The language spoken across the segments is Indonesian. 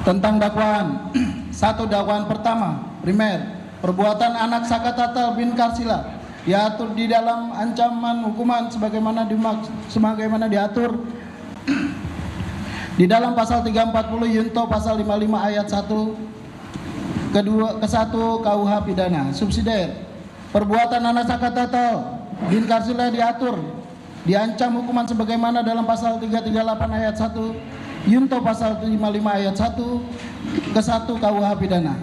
Tentang dakwaan. Satu, dakwaan pertama, primer, perbuatan anak Sakatatal bin Karsila diatur di dalam ancaman hukuman sebagaimana diatur di dalam pasal 340 Yunto pasal 55 ayat 1 ke-1 KUH pidana. Subsidiar, perbuatan anak Sakatatal bin Karsila diancam hukuman sebagaimana dalam pasal 338 ayat 1 Yunto pasal 55 ayat 1 ke-1 KUH pidana.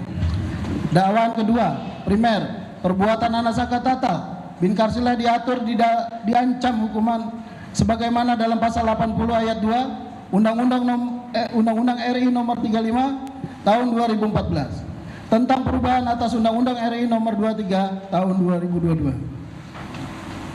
Dakwaan kedua, primer, perbuatan anak Sakatatal bin Karsila diancam hukuman sebagaimana dalam pasal 80 ayat 2 Undang-Undang RI nomor 35 tahun 2014 tentang perubahan atas Undang-Undang RI nomor 23 tahun 2002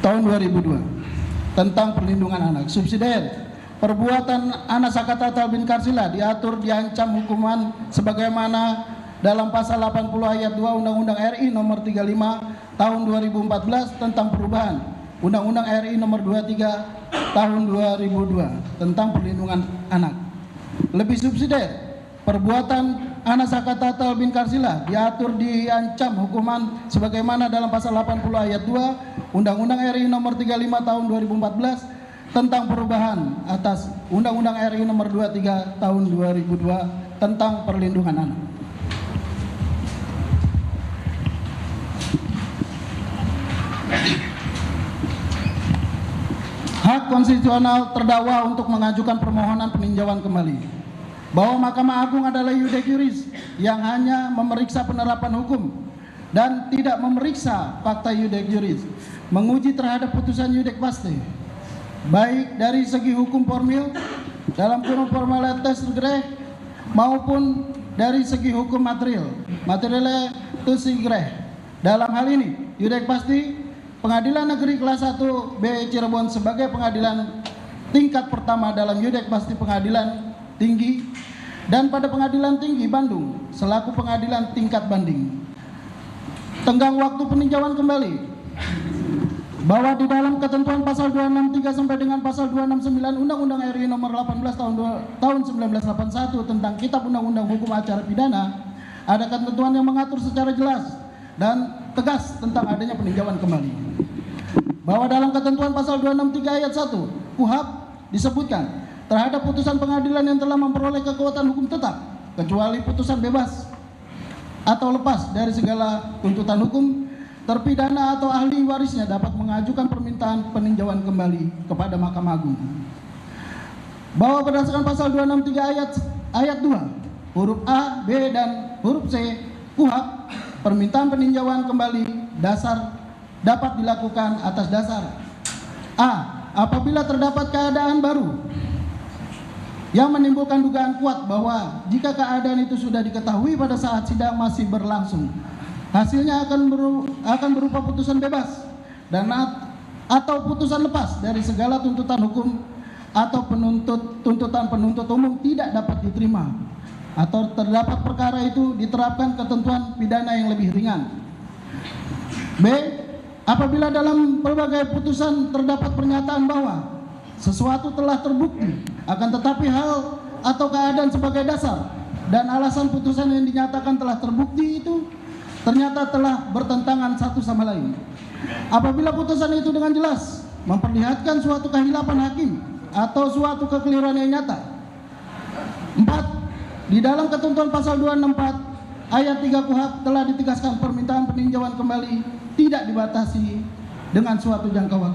tentang perlindungan anak. Subsidiar, perbuatan anak Sakatatal bin Karsila diancam hukuman sebagaimana dalam pasal 80 ayat 2 Undang-Undang RI nomor 35 tahun 2014 tentang perubahan Undang-Undang RI nomor 23 tahun 2002 tentang perlindungan anak. Lebih subsidiar, perbuatan anak Sakatatal bin Karsila diancam hukuman sebagaimana dalam pasal 80 ayat 2 Undang-Undang RI nomor 35 tahun 2014 tentang perubahan atas Undang-Undang RI nomor 23 tahun 2002 tentang perlindungan anak. Hak konstitusional terdakwa untuk mengajukan permohonan peninjauan kembali, bahwa Mahkamah Agung adalah iudex juris yang hanya memeriksa penerapan hukum dan tidak memeriksa fakta iudex juris, menguji terhadap putusan iudex paste, baik dari segi hukum formil dalam kurung formalitas greh maupun dari segi hukum material greh. Dalam hal ini, iudex paste Pengadilan Negeri Kelas 1 B Cirebon sebagai pengadilan tingkat pertama dalam iudex paste pengadilan tinggi dan pada Pengadilan Tinggi Bandung selaku pengadilan tingkat banding. Tenggang waktu peninjauan kembali, bahwa di dalam ketentuan pasal 263 sampai dengan pasal 269 Undang-Undang RI nomor 18 tahun 1981 tentang Kitab Undang-Undang Hukum Acara Pidana ada ketentuan yang mengatur secara jelas dan tegas tentang adanya peninjauan kembali. Bahwa dalam ketentuan pasal 263 ayat 1 KUHP disebutkan terhadap putusan pengadilan yang telah memperoleh kekuatan hukum tetap kecuali putusan bebas atau lepas dari segala tuntutan hukum, terpidana atau ahli warisnya dapat mengajukan permintaan peninjauan kembali kepada Mahkamah Agung. Bahwa berdasarkan pasal 263 ayat 2 huruf A, B dan huruf C KUHP, permintaan peninjauan kembali dapat dilakukan atas dasar A. Apabila terdapat keadaan baru yang menimbulkan dugaan kuat bahwa jika keadaan itu sudah diketahui pada saat sidang masih berlangsung, hasilnya akan berupa putusan bebas dan atau putusan lepas dari segala tuntutan hukum atau tuntutan penuntut umum tidak dapat diterima, atau terdapat perkara itu diterapkan ketentuan pidana yang lebih ringan. B. Apabila dalam berbagai putusan terdapat pernyataan bahwa sesuatu telah terbukti, akan tetapi hal atau keadaan sebagai dasar dan alasan putusan yang dinyatakan telah terbukti itu ternyata telah bertentangan satu sama lain. Apabila putusan itu dengan jelas memperlihatkan suatu kehilapan hakim atau suatu kekeliruan yang nyata. 4. Di dalam ketentuan pasal 264 ayat 3 KUHP telah ditegaskan permintaan peninjauan kembali tidak dibatasi dengan suatu jangka waktu.